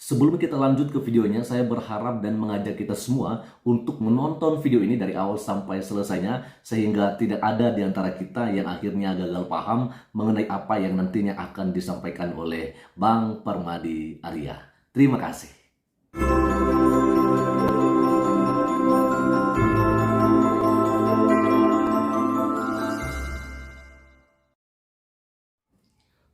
Sebelum kita lanjut ke videonya, saya berharap dan mengajak kita semua untuk menonton video ini dari awal sampai selesainya, sehingga tidak ada di antara kita yang akhirnya gagal paham mengenai apa yang nantinya akan disampaikan oleh Bang Permadi Arya. Terima kasih.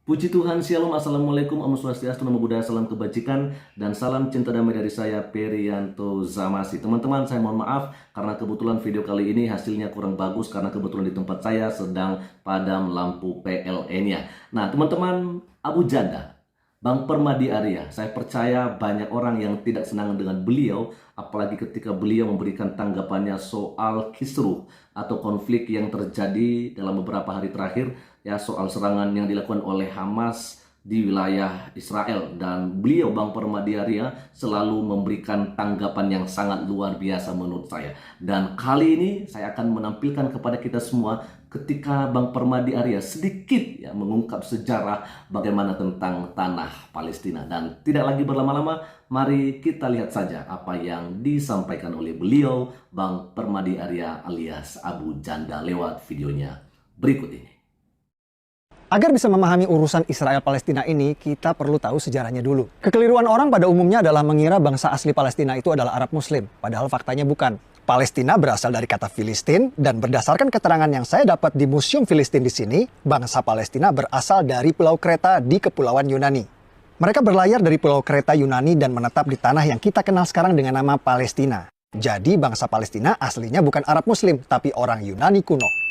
Puji Tuhan, Shalom, Assalamualaikum, Om Swastiastu, Namo Buddhaya, salam kebajikan, dan salam cinta damai dari saya, Perianto Zamasi. Teman-teman, saya mohon maaf karena kebetulan video kali ini hasilnya kurang bagus karena kebetulan di tempat saya sedang padam lampu PLN-nya. Nah, teman-teman, Abu Janda, Bang Permadi Arya, saya percaya banyak orang yang tidak senang dengan beliau, apalagi ketika beliau memberikan tanggapannya soal kisruh atau konflik yang terjadi dalam beberapa hari terakhir, ya, soal serangan yang dilakukan oleh Hamas di wilayah Israel. Dan beliau, Bang Permadi Arya, selalu memberikan tanggapan yang sangat luar biasa menurut saya. Dan kali ini saya akan menampilkan kepada kita semua ketika Bang Permadi Arya sedikit ya mengungkap sejarah bagaimana tentang tanah Palestina. Dan tidak lagi berlama-lama, mari kita lihat saja apa yang disampaikan oleh beliau, Bang Permadi Arya alias Abu Janda, lewat videonya berikut ini. Agar bisa memahami urusan Israel-Palestina ini, kita perlu tahu sejarahnya dulu. Kekeliruan orang pada umumnya adalah mengira bangsa asli Palestina itu adalah Arab Muslim, padahal faktanya bukan. Palestina berasal dari kata Filistin, dan berdasarkan keterangan yang saya dapat di Museum Filistin di sini, bangsa Palestina berasal dari Pulau Kreta di Kepulauan Yunani. Mereka berlayar dari Pulau Kreta Yunani dan menetap di tanah yang kita kenal sekarang dengan nama Palestina. Jadi bangsa Palestina aslinya bukan Arab Muslim, tapi orang Yunani kuno.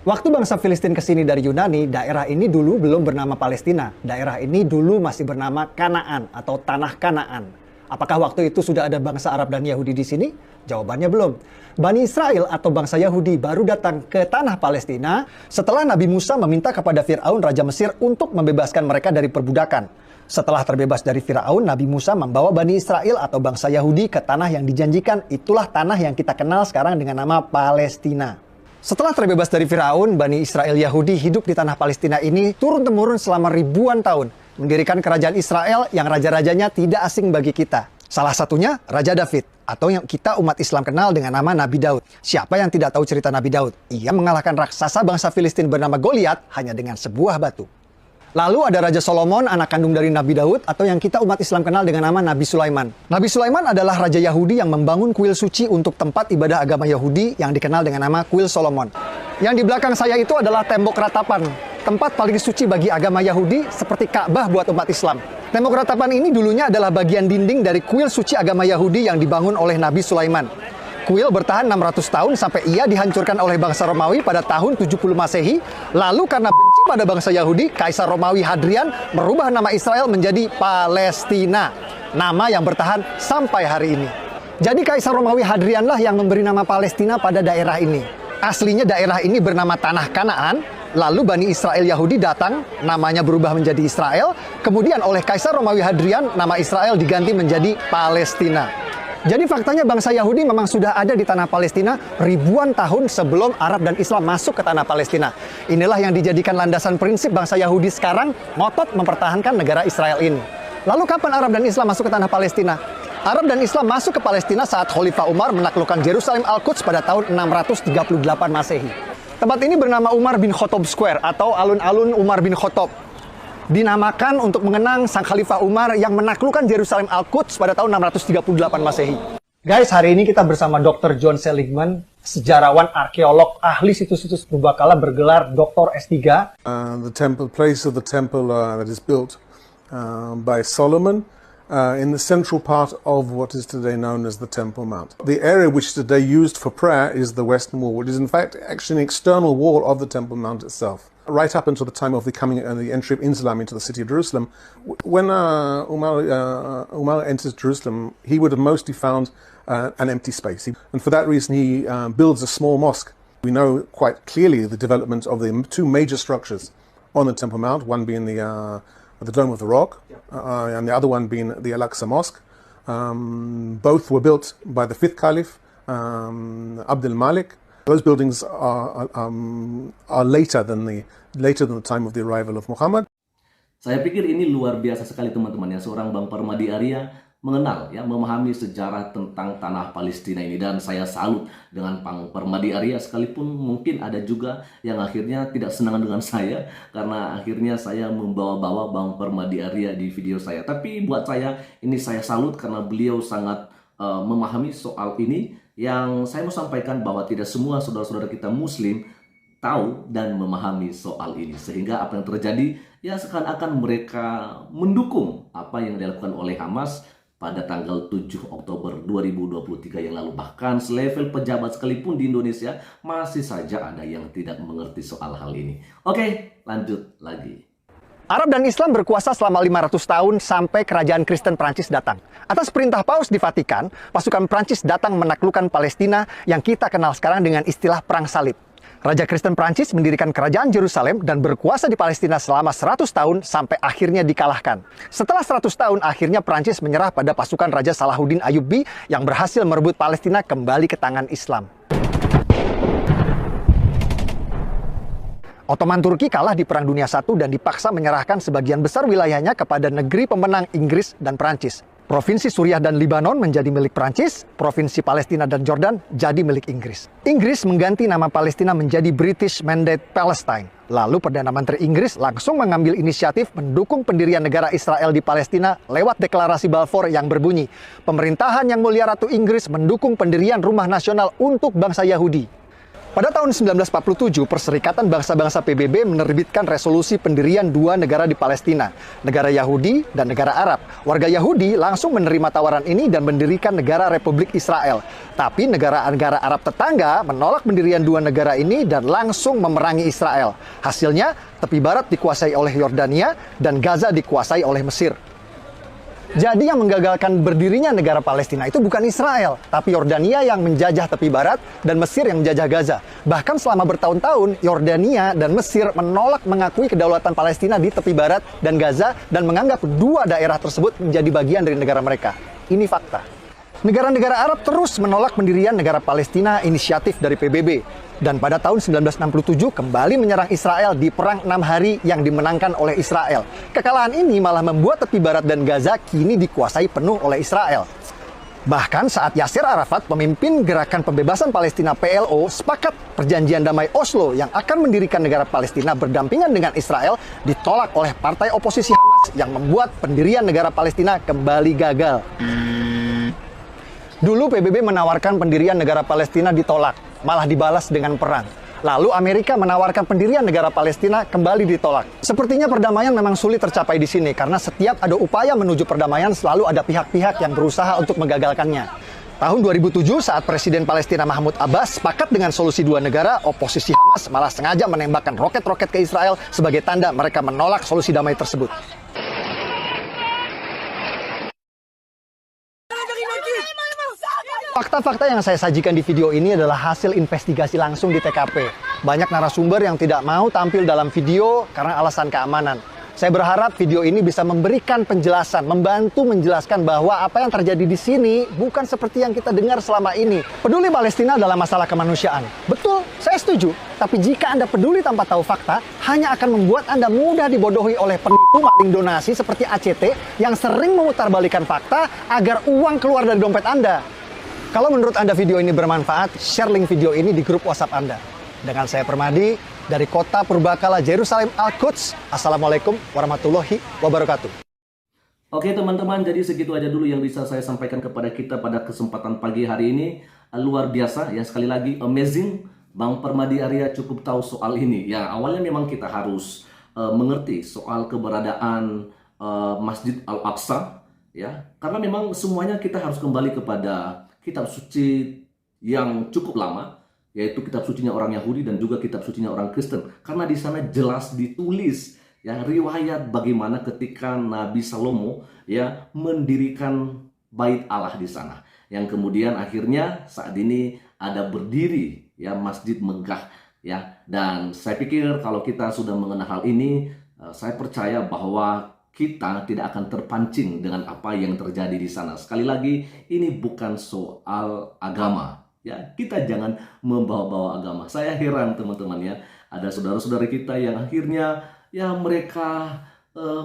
Waktu bangsa Filistin kesini dari Yunani, daerah ini dulu belum bernama Palestina. Daerah ini dulu masih bernama Kanaan atau Tanah Kanaan. Apakah waktu itu sudah ada bangsa Arab dan Yahudi di sini? Jawabannya belum. Bani Israel atau bangsa Yahudi baru datang ke Tanah Palestina setelah Nabi Musa meminta kepada Fir'aun Raja Mesir untuk membebaskan mereka dari perbudakan. Setelah terbebas dari Fir'aun, Nabi Musa membawa Bani Israel atau bangsa Yahudi ke tanah yang dijanjikan. Itulah tanah yang kita kenal sekarang dengan nama Palestina. Setelah terbebas dari Firaun, Bani Israel Yahudi hidup di tanah Palestina ini turun-temurun selama ribuan tahun, mendirikan kerajaan Israel yang raja-rajanya tidak asing bagi kita. Salah satunya Raja David, atau yang kita umat Islam kenal dengan nama Nabi Daud. Siapa yang tidak tahu cerita Nabi Daud? Ia mengalahkan raksasa bangsa Filistin bernama Goliat hanya dengan sebuah batu. Lalu ada Raja Solomon, anak kandung dari Nabi Daud, atau yang kita umat Islam kenal dengan nama Nabi Sulaiman. Nabi Sulaiman adalah Raja Yahudi yang membangun kuil suci untuk tempat ibadah agama Yahudi yang dikenal dengan nama Kuil Solomon. Yang di belakang saya itu adalah tembok ratapan, tempat paling suci bagi agama Yahudi seperti Ka'bah buat umat Islam. Tembok ratapan ini dulunya adalah bagian dinding dari kuil suci agama Yahudi yang dibangun oleh Nabi Sulaiman. Kuil bertahan 600 tahun sampai ia dihancurkan oleh bangsa Romawi pada tahun 70 Masehi. Lalu karena benci pada bangsa Yahudi, Kaisar Romawi Hadrian merubah nama Israel menjadi Palestina. Nama yang bertahan sampai hari ini. Jadi Kaisar Romawi Hadrianlah yang memberi nama Palestina pada daerah ini. Aslinya daerah ini bernama Tanah Kanaan. Lalu Bani Israel Yahudi datang, namanya berubah menjadi Israel. Kemudian oleh Kaisar Romawi Hadrian, nama Israel diganti menjadi Palestina. Jadi faktanya bangsa Yahudi memang sudah ada di tanah Palestina ribuan tahun sebelum Arab dan Islam masuk ke tanah Palestina. Inilah yang dijadikan landasan prinsip bangsa Yahudi sekarang ngotot mempertahankan negara Israel ini. Lalu kapan Arab dan Islam masuk ke tanah Palestina? Arab dan Islam masuk ke Palestina saat Khalifah Umar menaklukkan Yerusalem Al-Quds pada tahun 638 Masehi. Tempat ini bernama Umar bin Khattab Square atau alun-alun Umar bin Khattab. Dinamakan untuk mengenang sang Khalifah Umar yang menaklukkan Yerusalem Al-Quds pada tahun 638 Masehi. Guys, hari ini kita bersama Dr. John Seligman, sejarawan, arkeolog, ahli situs-situs purbakala bergelar Dr. S3. The place of the temple that is built by Solomon in the central part of what is today known as the Temple Mount. The area which is today used for prayer is the Western Wall, which is in fact actually an external wall of the Temple Mount itself. Right up until the time of the entry of Islam into the city of Jerusalem, when Umar enters Jerusalem, he would have mostly found an empty space. And for that reason, he builds a small mosque. We know quite clearly the development of the two major structures on the Temple Mount, one being the Dome of the Rock, and the other one being the Al-Aqsa Mosque. Both were built by the fifth Caliph, Abdul Malik. Those buildings are later than the time of the arrival of Muhammad. Saya pikir ini luar biasa sekali teman-teman ya, seorang Bang Permadi Arya mengenal ya, memahami sejarah tentang tanah Palestina ini, dan saya salut dengan Bang Permadi Arya, sekalipun mungkin ada juga yang akhirnya tidak senang dengan saya karena akhirnya saya membawa-bawa Bang Permadi Arya di video saya. Tapi buat saya ini saya salut karena beliau sangat memahami soal ini. Yang saya mau sampaikan bahwa tidak semua saudara-saudara kita Muslim tahu dan memahami soal ini, sehingga apa yang terjadi ya seakan-akan mereka mendukung apa yang dilakukan oleh Hamas pada tanggal 7 Oktober 2023 yang lalu. Bahkan selevel pejabat sekalipun di Indonesia masih saja ada yang tidak mengerti soal hal ini. Oke, lanjut lagi. Arab dan Islam berkuasa selama 500 tahun sampai kerajaan Kristen Prancis datang. Atas perintah Paus di Vatikan, pasukan Prancis datang menaklukkan Palestina yang kita kenal sekarang dengan istilah Perang Salib. Raja Kristen Prancis mendirikan kerajaan Yerusalem dan berkuasa di Palestina selama 100 tahun sampai akhirnya dikalahkan. Setelah 100 tahun, akhirnya Prancis menyerah pada pasukan Raja Salahuddin Ayyubi yang berhasil merebut Palestina kembali ke tangan Islam. Ottoman Turki kalah di Perang Dunia I dan dipaksa menyerahkan sebagian besar wilayahnya kepada negeri pemenang Inggris dan Prancis. Provinsi Suriah dan Libanon menjadi milik Prancis, provinsi Palestina dan Jordan jadi milik Inggris. Inggris mengganti nama Palestina menjadi British Mandate Palestine. Lalu Perdana Menteri Inggris langsung mengambil inisiatif mendukung pendirian negara Israel di Palestina lewat deklarasi Balfour yang berbunyi, "Pemerintahan Yang Mulia Ratu Inggris mendukung pendirian rumah nasional untuk bangsa Yahudi." Pada tahun 1947, Perserikatan Bangsa-Bangsa PBB menerbitkan resolusi pendirian dua negara di Palestina, negara Yahudi dan negara Arab. Warga Yahudi langsung menerima tawaran ini dan mendirikan negara Republik Israel. Tapi negara-negara Arab tetangga menolak pendirian dua negara ini dan langsung memerangi Israel. Hasilnya, tepi barat dikuasai oleh Yordania dan Gaza dikuasai oleh Mesir. Jadi yang menggagalkan berdirinya negara Palestina itu bukan Israel, tapi Yordania yang menjajah tepi barat dan Mesir yang menjajah Gaza. Bahkan selama bertahun-tahun, Yordania dan Mesir menolak mengakui kedaulatan Palestina di tepi barat dan Gaza dan menganggap dua daerah tersebut menjadi bagian dari negara mereka. Ini fakta. Negara-negara Arab terus menolak pendirian negara Palestina inisiatif dari PBB. Dan pada tahun 1967 kembali menyerang Israel di Perang 6 Hari yang dimenangkan oleh Israel. Kekalahan ini malah membuat tepi barat dan Gaza kini dikuasai penuh oleh Israel. Bahkan saat Yasser Arafat, pemimpin Gerakan Pembebasan Palestina PLO, sepakat perjanjian damai Oslo yang akan mendirikan negara Palestina berdampingan dengan Israel ditolak oleh partai oposisi Hamas yang membuat pendirian negara Palestina kembali gagal. Dulu PBB menawarkan pendirian negara Palestina ditolak, malah dibalas dengan perang. Lalu Amerika menawarkan pendirian negara Palestina kembali ditolak. Sepertinya perdamaian memang sulit tercapai di sini karena setiap ada upaya menuju perdamaian selalu ada pihak-pihak yang berusaha untuk menggagalkannya. Tahun 2007 saat Presiden Palestina Mahmud Abbas sepakat dengan solusi dua negara, oposisi Hamas malah sengaja menembakkan roket-roket ke Israel sebagai tanda mereka menolak solusi damai tersebut. Fakta-fakta yang saya sajikan di video ini adalah hasil investigasi langsung di TKP. Banyak narasumber yang tidak mau tampil dalam video karena alasan keamanan. Saya berharap video ini bisa memberikan penjelasan, membantu menjelaskan bahwa apa yang terjadi di sini bukan seperti yang kita dengar selama ini. Peduli Palestina adalah masalah kemanusiaan. Betul, saya setuju. Tapi jika Anda peduli tanpa tahu fakta, hanya akan membuat Anda mudah dibodohi oleh penipu maling donasi seperti ACT yang sering memutarbalikkan fakta agar uang keluar dari dompet Anda. Kalau menurut Anda video ini bermanfaat, share link video ini di grup WhatsApp Anda. Dengan saya Permadi, dari kota Purbakala, Yerusalem, Al-Quds. Assalamualaikum warahmatullahi wabarakatuh. Oke teman-teman, jadi segitu aja dulu yang bisa saya sampaikan kepada kita pada kesempatan pagi hari ini. Luar biasa, ya sekali lagi amazing. Bang Permadi Arya cukup tahu soal ini. Ya awalnya memang kita harus mengerti soal keberadaan Masjid Al-Aqsa. Ya, karena memang semuanya kita harus kembali kepada kitab suci yang cukup lama, yaitu kitab sucinya orang Yahudi dan juga kitab sucinya orang Kristen. Karena di sana jelas ditulis ya riwayat bagaimana ketika Nabi Salomo ya mendirikan bait Allah di sana. Yang kemudian akhirnya saat ini ada berdiri ya Masjid Megah ya. Dan saya pikir kalau kita sudah mengenal hal ini, saya percaya bahwa kita tidak akan terpancing dengan apa yang terjadi di sana. Sekali lagi, ini bukan soal agama. Ya, kita jangan membawa-bawa agama. Saya heran teman-teman ya, ada saudara-saudara kita yang akhirnya ya mereka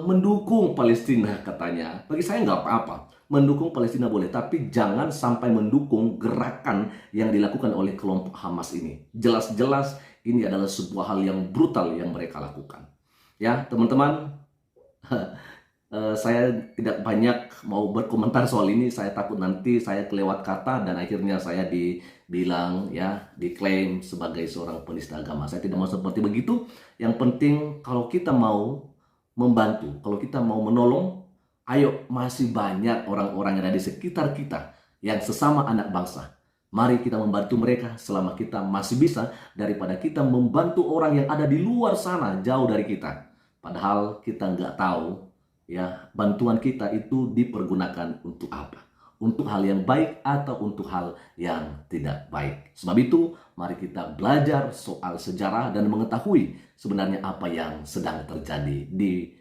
mendukung Palestina katanya. Bagi saya nggak apa-apa. Mendukung Palestina boleh, tapi jangan sampai mendukung gerakan yang dilakukan oleh kelompok Hamas ini. Jelas-jelas ini adalah sebuah hal yang brutal yang mereka lakukan. Ya, teman-teman, saya tidak banyak mau berkomentar soal ini. Saya takut nanti saya kelewat kata dan akhirnya saya dibilang, ya, diklaim sebagai seorang penista agama. Saya tidak mau seperti begitu. Yang penting kalau kita mau membantu, kalau kita mau menolong, ayo, masih banyak orang-orang yang ada di sekitar kita yang sesama anak bangsa. Mari kita membantu mereka selama kita masih bisa, daripada kita membantu orang yang ada di luar sana jauh dari kita. Padahal kita nggak tahu, ya, bantuan kita itu dipergunakan untuk apa. Untuk hal yang baik atau untuk hal yang tidak baik. Sebab itu, mari kita belajar soal sejarah dan mengetahui sebenarnya apa yang sedang terjadi di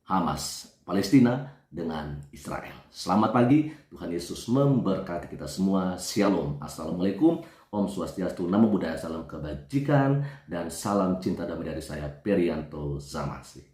Hamas, Palestina dengan Israel. Selamat pagi, Tuhan Yesus memberkati kita semua. Shalom, Assalamualaikum, Om Swastiastu, Namo Buddhaya, salam kebajikan, dan salam cinta damai dari saya, Perianto Zamasi.